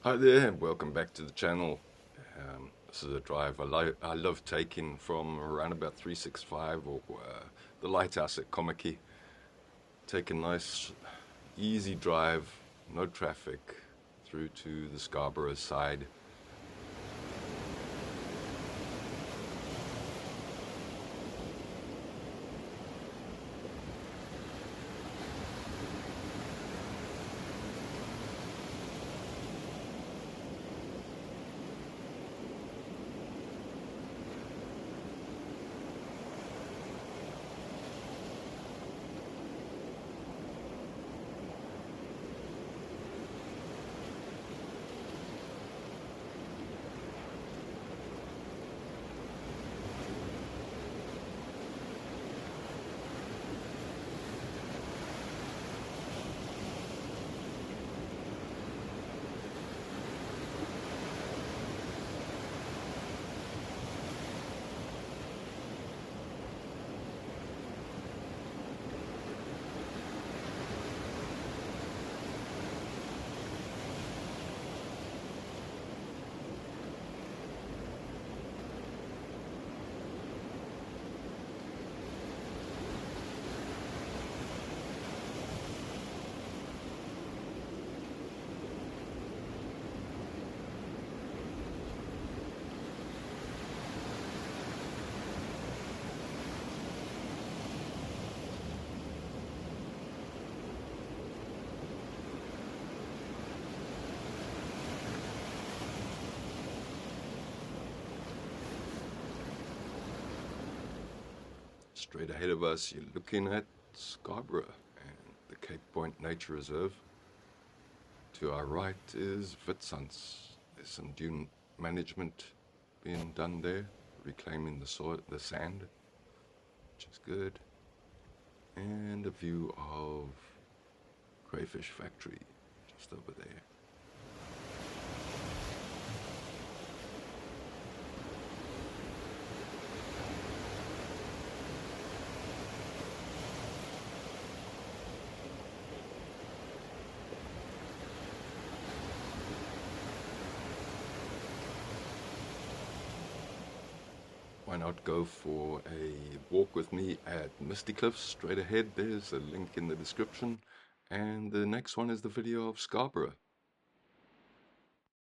Hi there, and welcome back to the channel. This is a drive I love taking from around about 365 or the lighthouse at Kommetjie. Take a nice, easy drive, no traffic, through to the Scarborough side. Straight ahead of us, you're looking at Scarborough and the Cape Point Nature Reserve. To our right is Witsands. There's some dune management being done there, reclaiming the soil, the sand, which is good. And a view of Crayfish Factory just over there. Why not go for a walk with me at Misty Cliffs straight ahead? There's a link in the description. And the next one is the video of Scarborough.